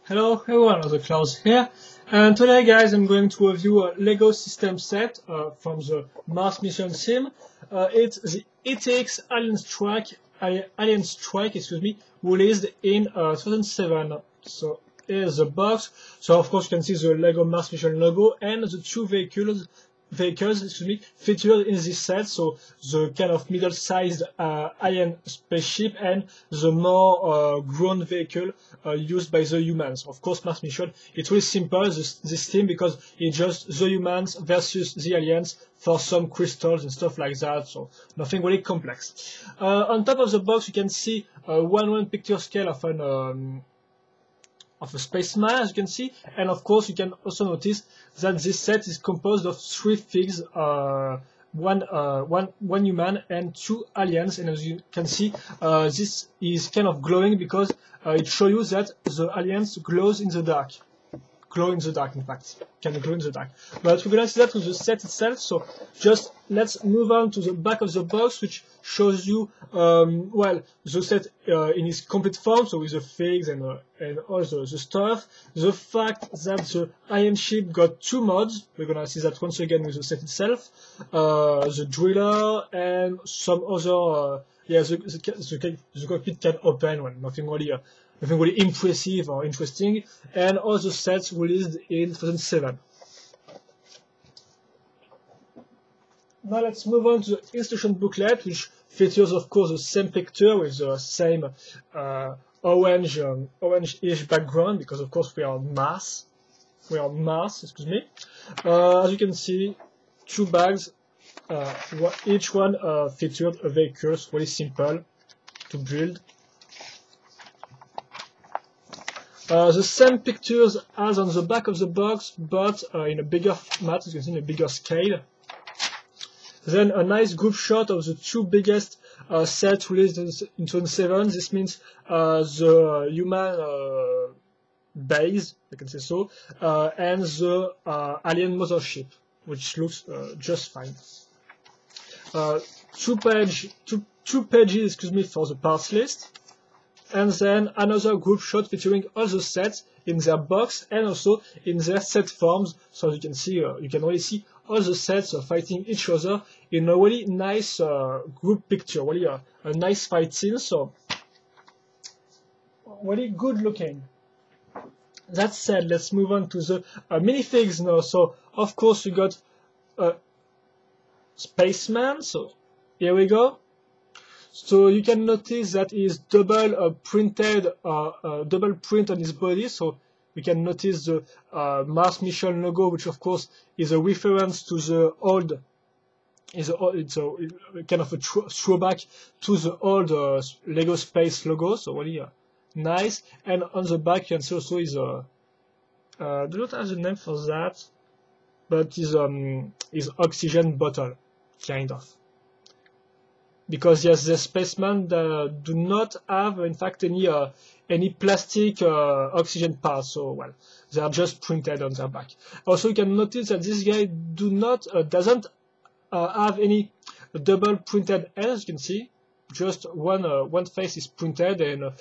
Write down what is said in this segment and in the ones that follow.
Hello everyone, the Klaus here, and today guys I'm going to review a LEGO system set from the Mars mission sim. It's the ETX Alien Strike, released in 2007. So here's the box. So of course you can see the LEGO Mars mission logo and the two vehicles featured in this set. So the kind of middle-sized alien spaceship and the more grown vehicle used by the humans. Of course, Mars mission, it's really simple, this theme, because it's just the humans versus the aliens for some crystals and stuff like that, so nothing really complex. On top of the box you can see a 1:1 picture scale of a Spaceman, as you can see, and of course you can also notice that this set is composed of 3 figs, one human and 2 aliens, and as you can see, this is kind of glowing because it shows you that the aliens glow in the dark, in fact, can glow in the dark. But we're gonna see that with the set itself, so just let's move on to the back of the box, which shows you, well, the set in its complete form, so with the figs and all the stuff. The fact that the alien ship got 2 mods, we're gonna see that once again with the set itself. The driller and some other, yeah, the cockpit can open when nothing really impressive or interesting, and all the sets released in 2007. Now let's move on to the instruction booklet, which features, of course, the same picture with the same orange-ish background, because of course we are on Mars. Excuse me. As you can see, 2 bags, each one featured a vehicle, so really simple to build. The same pictures as on the back of the box, but in a bigger format, as you can see, in a bigger scale. Then a nice group shot of the 2 biggest sets released in 2007. This means the human base, I can say so, and the alien mothership, which looks just fine. 2 pages, for the parts list. And then another group shot featuring all the sets in their box and also in their set forms. So as you can see, you can really see all the sets fighting each other in a really nice group picture, really a nice fight scene, so really good looking. That said, let's move on to the minifigs now. So of course we got Spaceman, so here we go. So you can notice that he is double print on his body, so we can notice the Mars mission logo, which of course is a reference to the old, it's a kind of a throwback to the old LEGO Space logo, so really nice. And on the back you can see also is a, I do not have the name for that, but is oxygen bottle, kind of. Because yes, the Spaceman do not have, in fact, any plastic oxygen parts, so well, they are just printed on their back. Also, you can notice that this guy doesn't have any double printed head, as you can see. Just one face is printed, and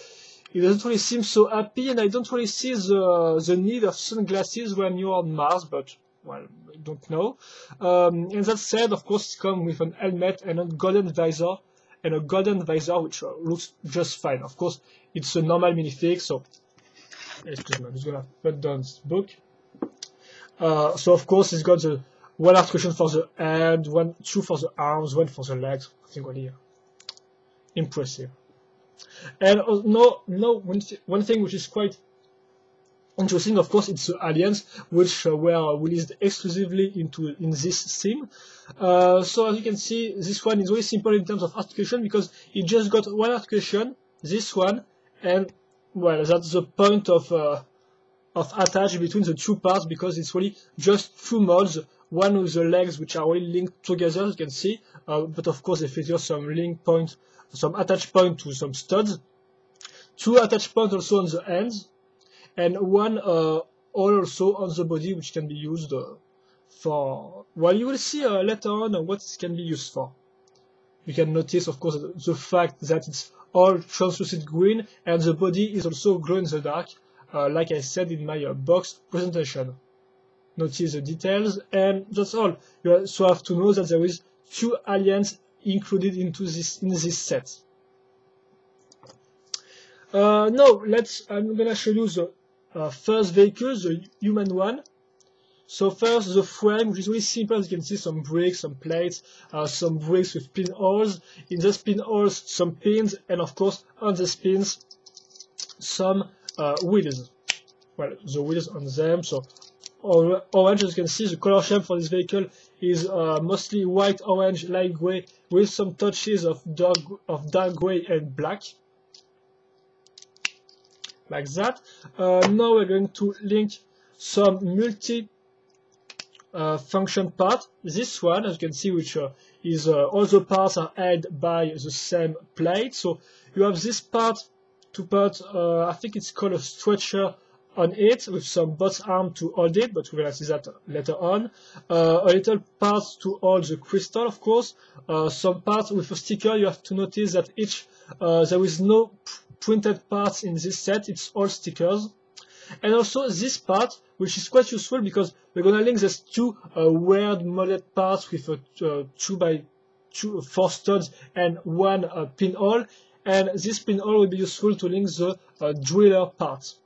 he doesn't really seem so happy. And I don't really see the need of sunglasses when you are on Mars, but well, I don't know. And that said, of course, it comes with an helmet and a golden visor, which looks just fine. Of course, it's a normal minifig, so excuse me, I'm just gonna put down this book. So of course, it's got the 1 articulation for the head, 2 for the arms, 1 for the legs. I think really impressive. And one thing which is quite interesting, of course, it's the aliens, which were released exclusively in this theme. So as you can see, this one is very simple in terms of articulation, because it just got 1 articulation, this one, and well, that's the point of attach between the 2 parts, because it's really just 2 mods, one with the legs which are really linked together, as you can see, but of course they feature some attach point to some studs, 2 attach points also on the ends, and 1 also on the body, which can be used for, well, you will see later on what it can be used for. You can notice, of course, the fact that it's all translucent green, and the body is also glow in the dark, like I said in my box presentation. Notice the details, and that's all. You also have to know that there is 2 aliens included in this set. Now I'm gonna show you the first vehicle, the human one. So first, the frame, which is really simple. As you can see, some bricks, some plates, some bricks with pinholes. In those pinholes, some pins, and of course, on the pins, some wheels. Well, the wheels on them. So orange, as you can see, the color scheme for this vehicle is mostly white, orange, light gray, with some touches of dark gray and black. Like that. Now we're going to link some multi-function part. This one, as you can see, which is all the parts are held by the same plate. So you have this part to put, I think it's called a stretcher on it, with some bot arm to hold it, but we will see that later on. A little part to hold the crystal, of course. Some parts with a sticker. You have to notice that there is no printed parts in this set, it's all stickers. And also this part, which is quite useful because we're gonna link these 2 weird molded parts with a 4 studs and 1 pinhole, and this pinhole will be useful to link the driller part.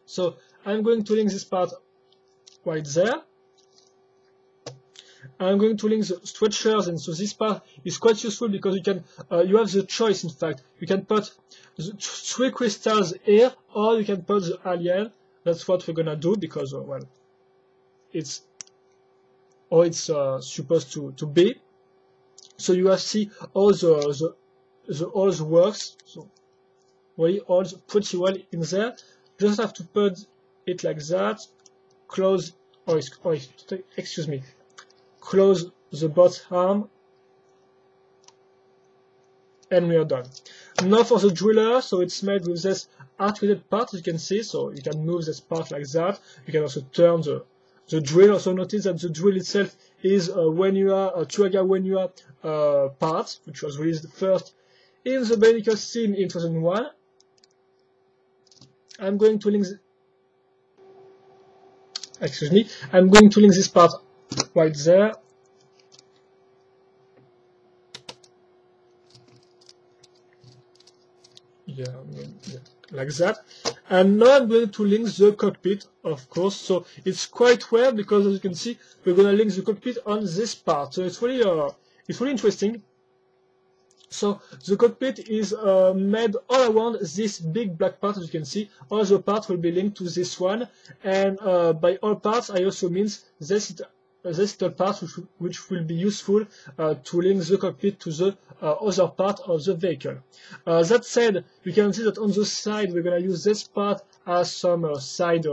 So I'm going to link this part right there. I'm going to link the stretchers, and so this part is quite useful because you can you have the choice. In fact, you can put the 3 crystals here, or you can put the alien. That's what we're gonna do because well, it's how it's supposed to be. So you have see all the works. So really all pretty well in there. Just have to put it like that. Close. Excuse me. Close the bot arm, and we are done. Now for the driller, so it's made with this articulated part, as you can see, so you can move this part like that. You can also turn the drill. Also notice that the drill itself is Tuaga part, which was released first in the Bionicle Sim in 2001. I'm going to link this part right there. Yeah, like that. And now I'm going to link the cockpit, of course. So it's quite weird because, as you can see, we're going to link the cockpit on this part. So it's really interesting. So the cockpit is made all around this big black part, as you can see. All the parts will be linked to this one, and by all parts, I also means this little part which will be useful to link the cockpit to the other part of the vehicle. That said, we can see that on the side we're going to use this part as some side,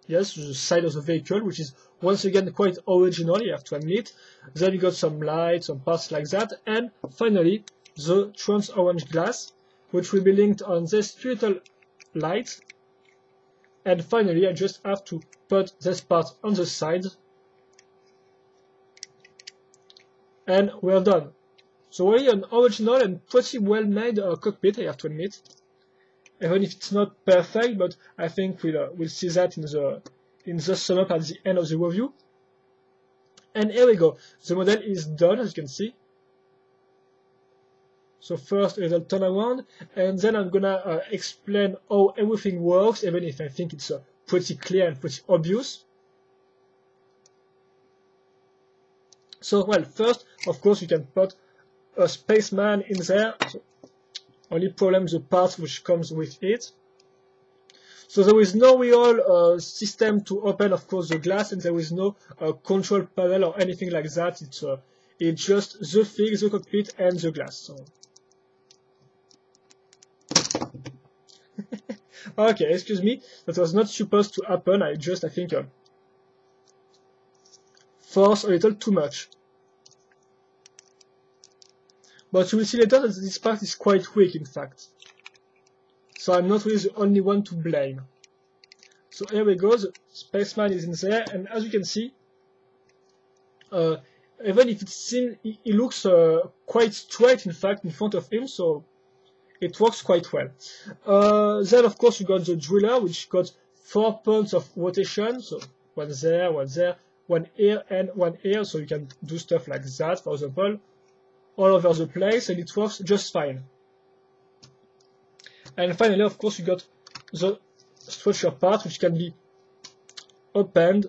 yes, the side of the vehicle, which is once again quite original, you have to admit. Then we got some lights, some parts like that, and finally the trans-orange glass, which will be linked on this 2 little lights. And finally, I just have to put this part on the side, and we're done. So really an original and pretty well made cockpit, I have to admit. Even if it's not perfect, but I think we'll see that in the sum up at the end of the review. And here we go. The model is done, as you can see. So first a little turnaround, and then I'm gonna explain how everything works, even if I think it's pretty clear and pretty obvious. So, well, first, of course, you can put a Spaceman in there. So, only problem the parts which comes with it. So there is no real system to open, of course, the glass, and there is no control panel or anything like that. It's just the thing, the cockpit, and the glass. So. Okay, excuse me, that was not supposed to happen. I think, force a little too much. But you will see later that this part is quite weak, in fact. So I'm not really the only one to blame. So here we go, the Spaceman is in there, and as you can see, even if it looks quite straight, in fact, in front of him, so it works quite well. Then of course you got the driller, which got 4 points of rotation, so one there, one here, and one here, so you can do stuff like that, for example, all over the place, and it works just fine. And finally, of course, you got the structure part, which can be opened,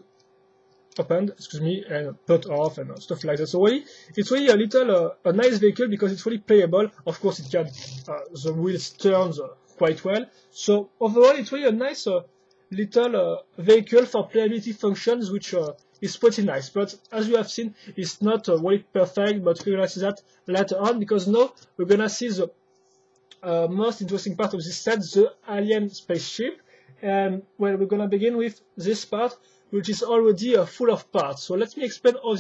excuse me, and put off and stuff like that. So really, it's really a little a nice vehicle because it's really playable. Of course, it can the wheels turns quite well. So overall, it's really a nice little vehicle for playability functions, which is pretty nice. But as you have seen, it's not really perfect. But we're gonna see that later on, because now we're gonna see the most interesting part of this set, the alien spaceship. And well, we're gonna begin with this part, which is already full of parts. So let me explain how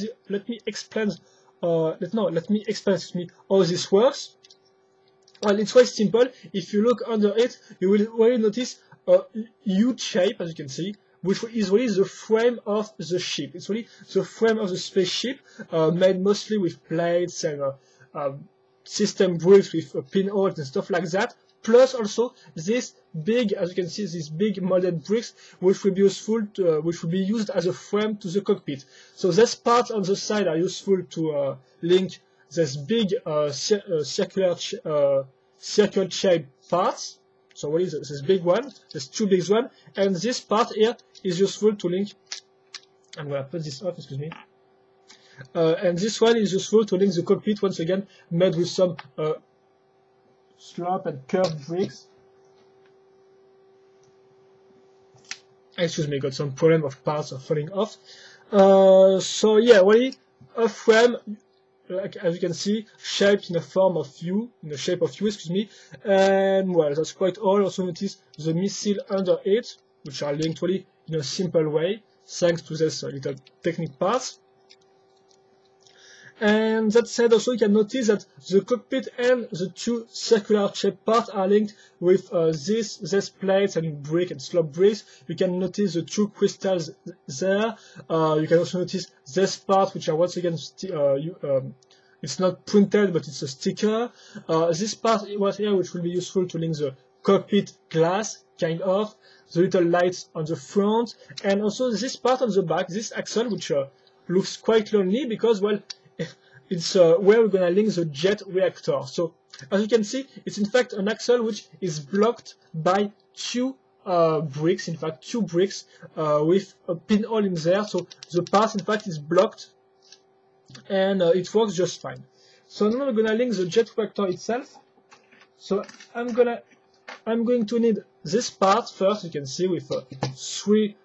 how this works. Well, it's quite simple. If you look under it, you will really notice a huge shape, as you can see, which is really the frame of the ship. It's really the frame of the spaceship, made mostly with plates and system bricks with pinholes and stuff like that. Plus also this big, as you can see, these big molded bricks, which will be useful to, which will be used as a frame to the cockpit. So these parts on the side are useful to link this big circular shaped parts. So what is this big one? This two big one, and this part here is useful to link. I'm gonna put this off, excuse me. And this one is useful to link the cockpit, once again made with some slop and curved bricks. Excuse me, got some problem of parts falling off. So yeah, really a frame, like as you can see, shaped in the form of U, in the shape of U, excuse me. And well, that's quite all. Also notice the missile under it, which are linked really in a simple way, thanks to this little technique parts. And that said, also you can notice that the cockpit and the two circular shaped parts are linked with these plates and brick and slop bricks. You can notice the two crystals there. You can also notice this part, which are once again it's not printed, but it's a sticker. This part was here, which will be useful to link the cockpit glass, kind of, the little lights on the front, and also this part on the back, this axle, which looks quite lonely because, well, it's where we're going to link the jet reactor. So as you can see, it's in fact an axle which is blocked by two bricks, in fact two bricks with a pinhole in there. So the part in fact is blocked, and it works just fine. So now we're going to link the jet reactor itself. So I'm going to need this part first. You can see with three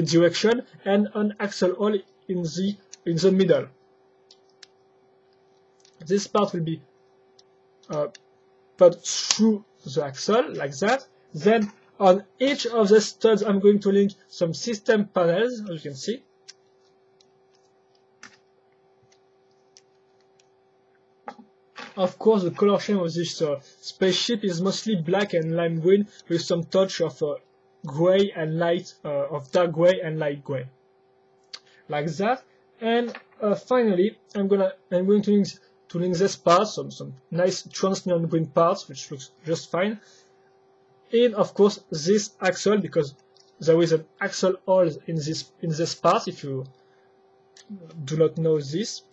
direction and an axle hole in the middle. This part will be put through the axle like that. Then on each of the studs I'm going to link some system panels, as you can see. Of course, the color scheme of this spaceship is mostly black and lime green with some touch of gray and light, of dark gray and light gray, like that. And finally, I'm going to link this part, some nice transparent green parts, which looks just fine. And of course, this axle, because there is an axle hole in this part. If you do not know this,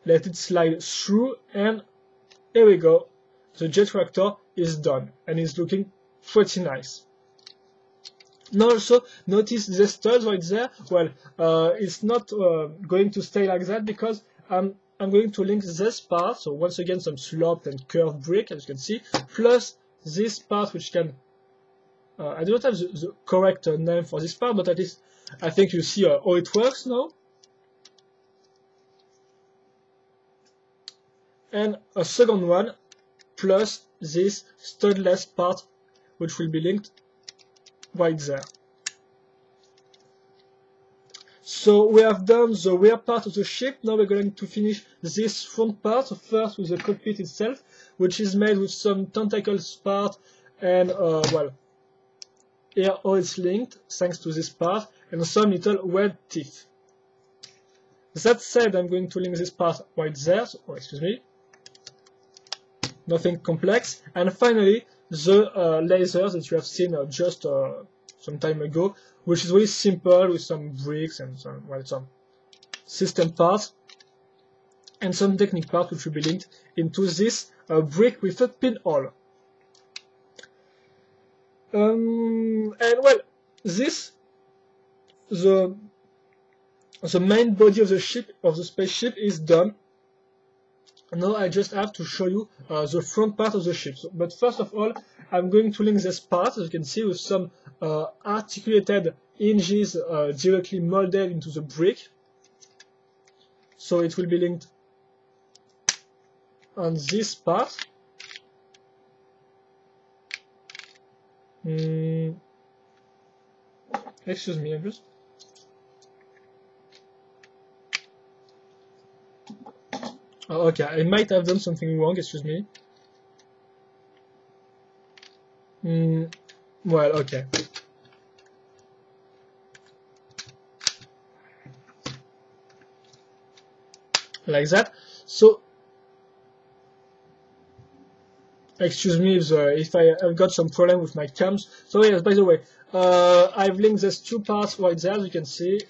let it slide through, and here we go. The jet reactor is done, and it's looking pretty nice. Now also notice the studs right there. Well, it's not going to stay like that because I'm going to link this part. So once again, some sloped and curved brick, as you can see, plus this part, which can I don't have the correct name for this part, but at least I think you see how it works now. And a second one, plus this studless part, which will be linked right there. So we have done the rear part of the ship. Now we're going to finish this front part, so first with the cockpit itself, which is made with some tentacles part and well, here all it's linked thanks to this part, and some little web teeth. That said, I'm going to link this part right there, so, oh, excuse me, nothing complex. And finally, the laser that you have seen just some time ago, which is really simple with some bricks and some, well, some system parts and some technique parts which will be linked into this brick with a pinhole. And well, this, the main body of the ship, of the spaceship, is done. Now I just have to show you the front part of the ship. So, but first of all, I'm going to link this part, as you can see, with some articulated hinges directly molded into the brick. So it will be linked on this part. Excuse me, I'm just... Oh, okay, I might have done something wrong, excuse me. Well, okay. Like that. So, excuse me if I've got some problem with my cams. So yes, by the way, I've linked these two parts right there, as you can see,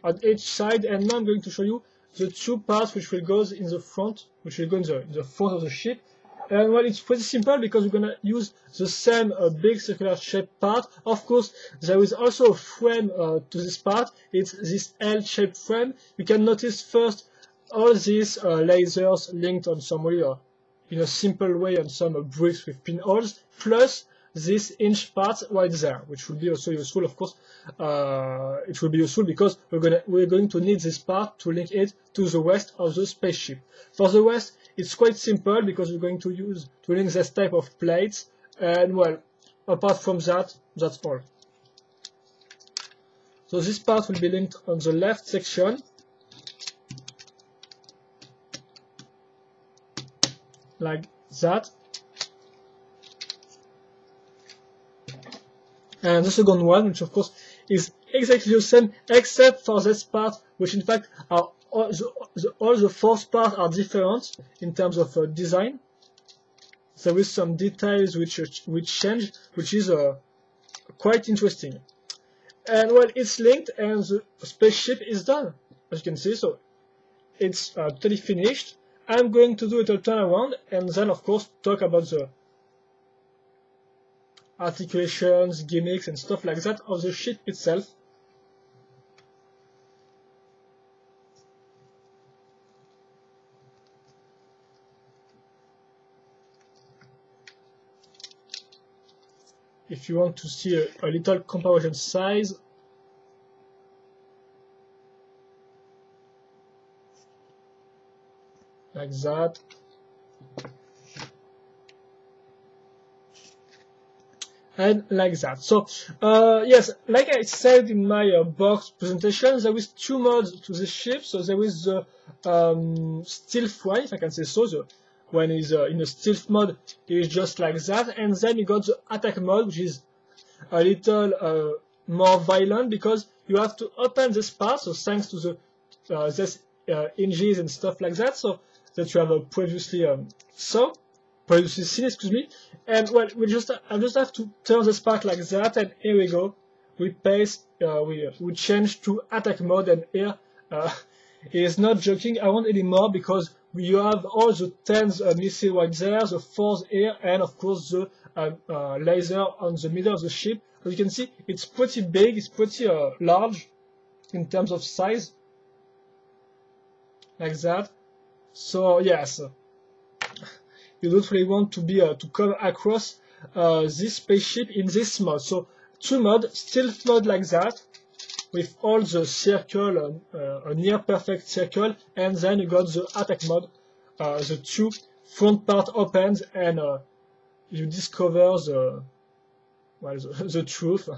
on each side, and now I'm going to show you the two parts which will go in the front, which will go in the front of the ship. And well, it's pretty simple because we're gonna use the same big circular shaped part. Of course, there is also a frame to this part. It's this L-shaped frame. You can notice first all these lasers linked on some way, in a simple way, on some bricks with pinholes, plus this hinge part right there, which will be also useful, of course. It will be useful because we're going to need this part to link it to the rest of the spaceship. For the rest, it's quite simple because we're going to link this type of plates, and well, apart from that, that's all. So this part will be linked on the left section, like that. And the second one, which of course is exactly the same, except for this part, which in fact are all the fourth parts are different in terms of design. There is some details which change, which is quite interesting. And well, it's linked, and the spaceship is done, as you can see. So it's totally finished. I'm going to do a little turnaround, and then of course talk about the articulations, gimmicks, and stuff like that of the ship itself. If you want to see a little comparison size, like that. And like that. So, yes, like I said in my box presentation, there is two modes to this ship. So there is the stealth one, if I can say so. When it's in the stealth mode, it's just like that. And then you got the attack mode, which is a little more violent because you have to open this part. So thanks to the this hinges and stuff like that, so that you have previously seen, excuse me. And well, I just have to turn this part like that, and here we go. We paste, we change to attack mode, and here it is not joking around anymore because you have all the 10th missile right there, the 4th here, and of course the laser on the middle of the ship. As you can see, it's pretty big, it's pretty large in terms of size, like that. So yes. You don't really want to be to come across this spaceship in this mode. So two modes, stealth mode like that, with all the circle, a near perfect circle, and then you got the attack mode, the two front part opens, and you discover the truth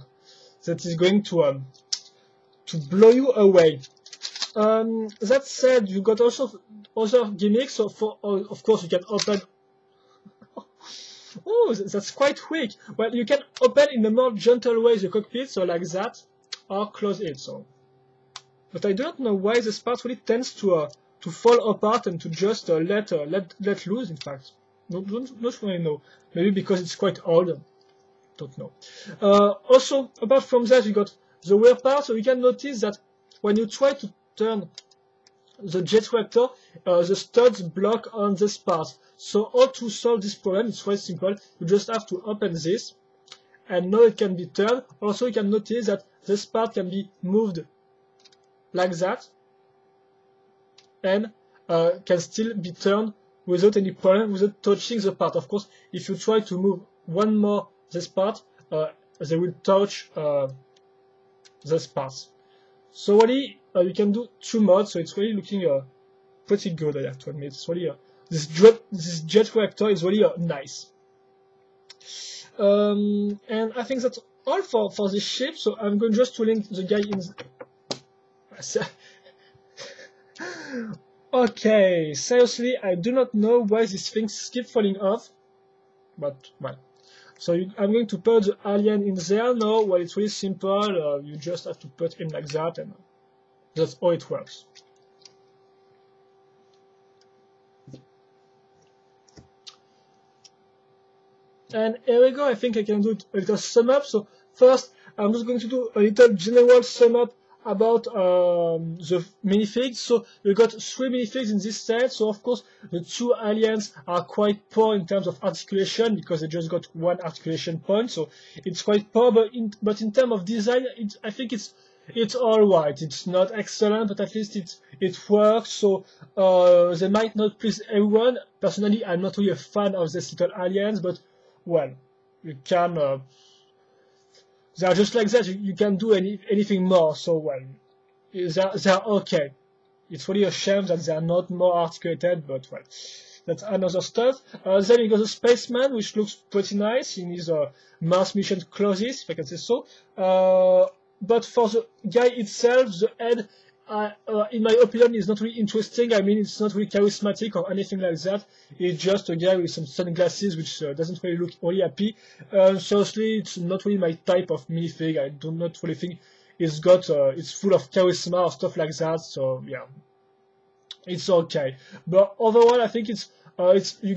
that is going to blow you away. That said, you got also other gimmicks. So of course you can open. Oh, that's quite quick. Well, you can open in a more gentle way the cockpit, so like that, or close it. So but I do not know why this part really tends to fall apart and to just let loose. In fact, not really know. Maybe because it's quite old. Don't know. Also, apart from that, you got the wear part. So you can notice that when you try to turn the jet reactor, the studs block on this part. So how to solve this problem? It's quite simple. You just have to open this, and now it can be turned. Also, you can notice that this part can be moved like that, and can still be turned without any problem, without touching the part. Of course, if you try to move one more this part, they will touch this part. So really, you can do 2 modes, so it's really looking pretty good, I have to admit. It's really, this jet reactor is really nice. And I think that's all for this ship, so I'm going just to link the guy in... Okay, seriously, I do not know why these things keep falling off, but well. So I'm going to put the alien in there now. Well, it's really simple. You just have to put him like that, and that's how it works. And here we go. I think I can do a little sum up. So first, I'm just going to do a little general sum up about the minifigs. So you got 3 minifigs in this set. So of course the 2 aliens are quite poor in terms of articulation because they just got 1 articulation point. So it's quite poor, but in terms of design, I think it's alright. It's not excellent, but at least it works. So they might not please everyone. Personally, I'm not really a fan of these little aliens, but well, you can. They are just like that. You can't do anything more. So well, they're okay. It's really a shame that they are not more articulated, but well, that's another stuff. Then you got the Spaceman, which looks pretty nice in his Mars mission clothes, if I can say so. But for the guy itself, the head, in my opinion, is not really interesting. I mean, it's not really charismatic or anything like that. It's just a guy with some sunglasses, which doesn't really look really happy. Seriously, it's not really my type of minifig. I do not really think it's full of charisma or stuff like that. So yeah, it's okay. But overall, I think you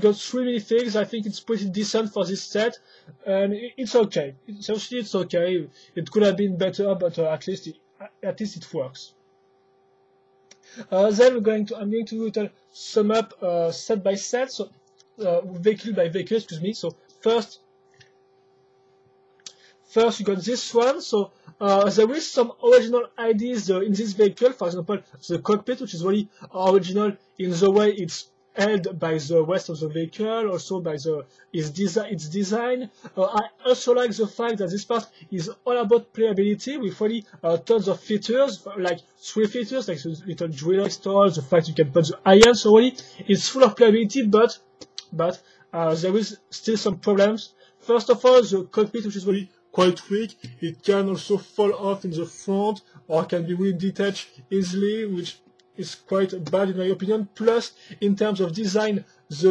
got 3 minifigs. I think it's pretty decent for this set, and it's okay. Seriously, it's okay. It could have been better, but at least it works. Then I'm going to do a little sum up set by set, so vehicle by vehicle, excuse me. So first you got this one. So there is some original ideas in this vehicle. For example, the cockpit, which is really original in the way it's held by the rest of the vehicle, also by its design. I also like the fact that this part is all about playability with really tons of features, like 3 features, like the little drill install, the fact you can put the iron. So really, it's full of playability, but there is still some problems. First of all, the cockpit, which is really quite weak. It can also fall off in the front, or can be really detached easily, which is quite bad in my opinion. Plus, in terms of design, this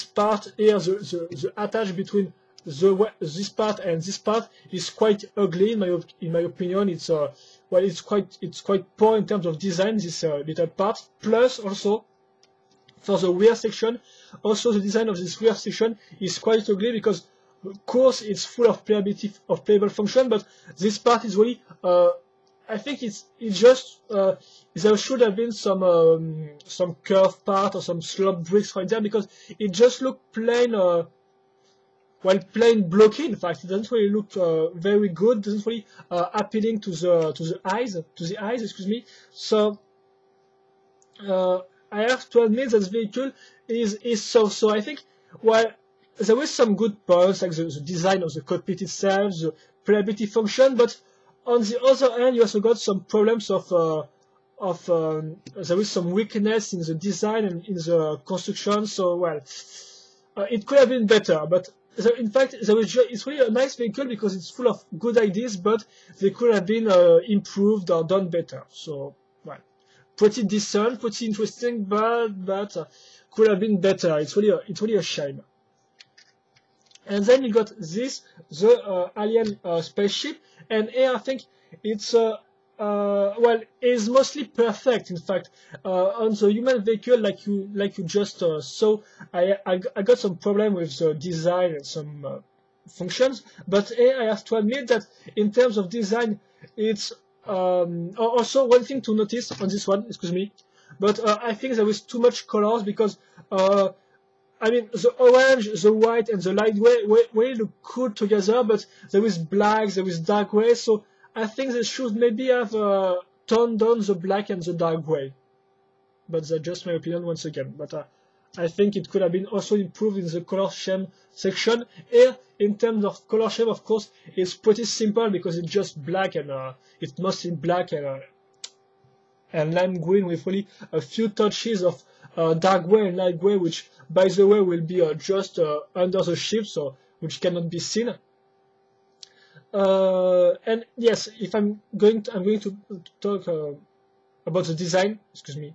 part here, the attach between this part and this part is quite ugly in my opinion. It's quite poor in terms of design, this little part. Plus, also for the rear section, also the design of this rear section is quite ugly because, of course, it's full of playability, of playable function, but this part is really I think it's just there should have been some curved part or some slope bricks right there, because it just looked plain plain blocky. In fact, it doesn't really look very good. It doesn't really appealing to the eyes. Excuse me. So I have to admit that the vehicle is so. I think while there was some good points, like the design of the cockpit itself, the playability function, but on the other hand, you also got some problems there is some weakness in the design and in the construction. So well, it could have been better, but in fact, it's really a nice vehicle because it's full of good ideas, but they could have been improved or done better. So well, pretty decent, pretty interesting, but could have been better. It's really a shame. And then you got the alien spaceship, and here I think it's well, is mostly perfect. In fact, on the human vehicle, like you just saw, I got some problem with the design and some functions. But I have to admit that in terms of design, it's also one thing to notice on this one. Excuse me, but I think there is too much colors because. I mean, the orange, the white, and the light gray look cool together, but there is black, there is dark gray, so I think they should maybe have toned down the black and the dark gray. But that's just my opinion once again. But I think it could have been also improved in the color scheme section. Here, in terms of color scheme, of course, it's pretty simple because it's just black and it's mostly black and lime green with only a few touches of dark gray and light gray, which, by the way, will be just under the ship, so which cannot be seen. And yes, if I'm going to talk about the design. Excuse me,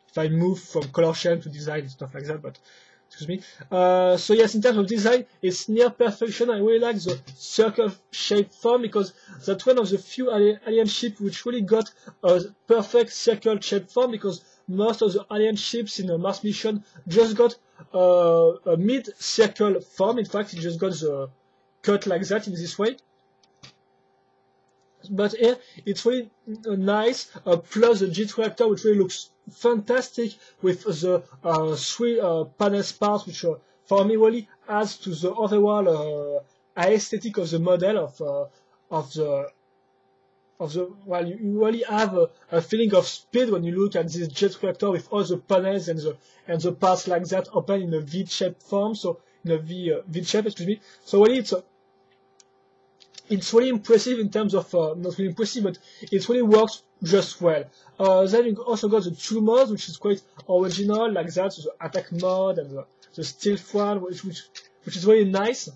if I move from color scheme to design and stuff like that, but excuse me. So yes, in terms of design, it's near perfection. I really like the circle-shaped form because that's one of the few alien ships which really got a perfect circle-shaped form, because most of the alien ships in a Mars mission just got a mid-circle form. In fact, it just got the cut like that in this way. But here it's really nice, plus the jet reactor, which really looks fantastic with the three panels parts, which for me really adds to the overall aesthetic of the model of the well, you really have a feeling of speed when you look at this jet reactor with all the panels and the parts like that open in a V-shaped form, so in a V shape, excuse me. So really it's really impressive in terms of, not really impressive, but it really works just well. Then you also got the two modes, which is quite original, like that, so the attack mode and the stealth one, which is really nice.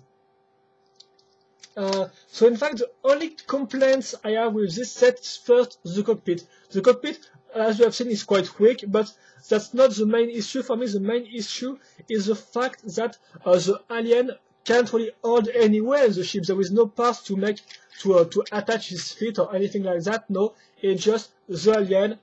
So in fact, the only complaints I have with this set is first the cockpit. The cockpit, as you have seen, is quite weak, but that's not the main issue for me. The main issue is the fact that the alien can't really hold anywhere in the ship. There is no path to make to attach his feet or anything like that. No, it's just the alien,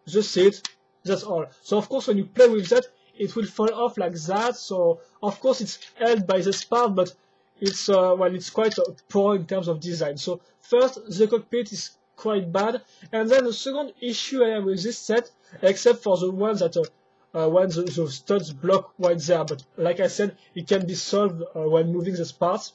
the seat, that's all. So of course, when you play with that, it will fall off like that. So of course, it's held by this part, but it's well, it's quite poor in terms of design. So first, the cockpit is quite bad, and then the second issue I have with this set, except for the ones that when the studs block right there, but like I said, it can be solved when moving this part.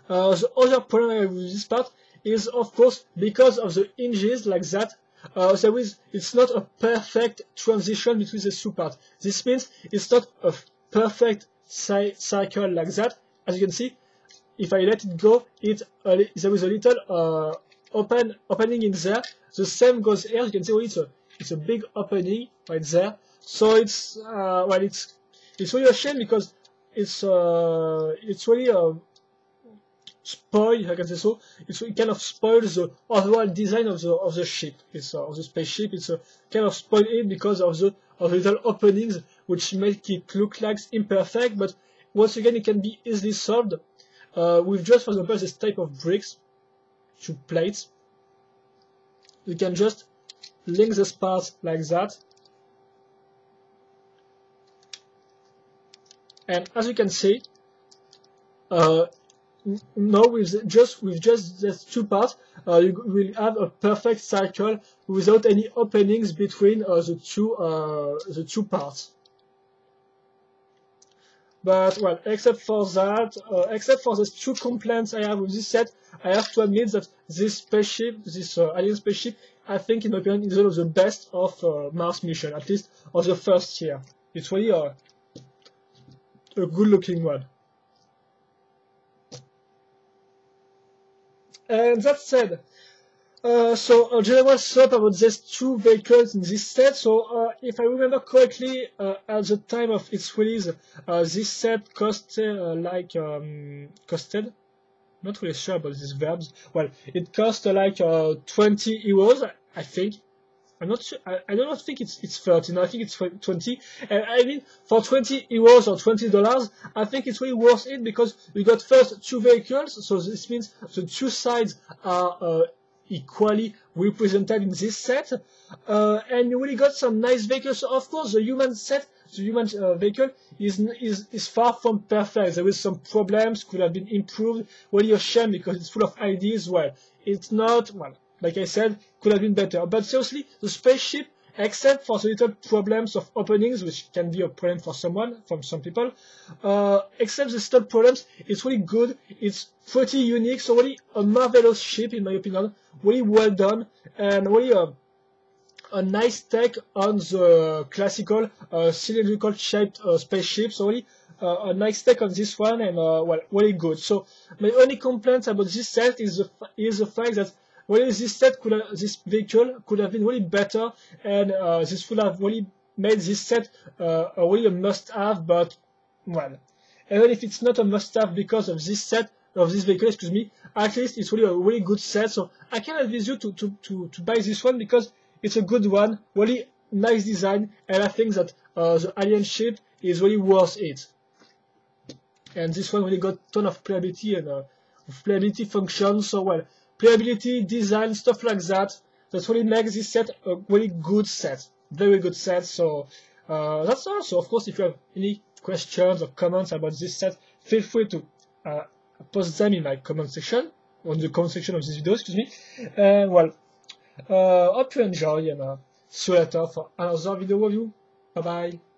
The other problem I have with this part is, of course, because of the hinges like that, it's not a perfect transition between the two parts. This means it's not a perfect cycle like that. As you can see, if I let it go, there is a little opening in there. The same goes here. You can see it's a big opening right there. So it's well, it's really a shame because it's really spoil, if I can say so. It kind of spoils the overall design of the ship. Of the spaceship. It's kind of spoil it because of the little openings, which make it look like imperfect. But once again, it can be easily solved with just, for example, this type of bricks, two plates. You can just link this part like that, and as you can see, now with just these two parts, you will have a perfect cycle without any openings between the two parts. But well, except for that, except for these two complaints I have with this set, I have to admit that this spaceship, this alien spaceship, I think, in my opinion, is one of the best of Mars mission, at least of the first year. It's really a good-looking one. And that said, so a general thought about these two vehicles in this set. So if I remember correctly, at the time of its release, this set costed costed. Not really sure about these verbs. Well, it cost like 20 euros, I think. I'm not sure. I don't think it's 30. No, I think it's 20. And I mean, for 20 euros or $20, I think it's really worth it because we got first 2 vehicles. So this means the 2 sides are equally represented in this set. And you really got some nice vehicles. So of course, the human set, the human vehicle is far from perfect. There is some problems, could have been improved. Really a shame because it's full of ideas. Well, it's not, well, like I said, could have been better. But seriously, the spaceship, except for the little problems of openings, which can be a problem for some people, except the little problems, it's really good. It's pretty unique. So really a marvelous ship, in my opinion. Really well done, and really a nice take on the classical cylindrical shaped spaceship. So really a nice take on this one, and well, really good. So my only complaint about this set is the fact that really this vehicle could have been really better, and this would have really made this set really a must-have. But well, even if it's not a must-have because of this vehicle, excuse me, at least it's really a really good set. So I can advise you to buy this one because it's a good one, really nice design, and I think that the alien ship is really worth it. And this one really got a ton of playability and playability functions. So well, playability, design, stuff like that. That really makes this set a really good set, very good set. So that's all. So of course, if you have any questions or comments about this set, feel free to post them in my comment section, on the comment section of this video, excuse me. Well, hope you enjoy, and see you later for another video review. Bye bye.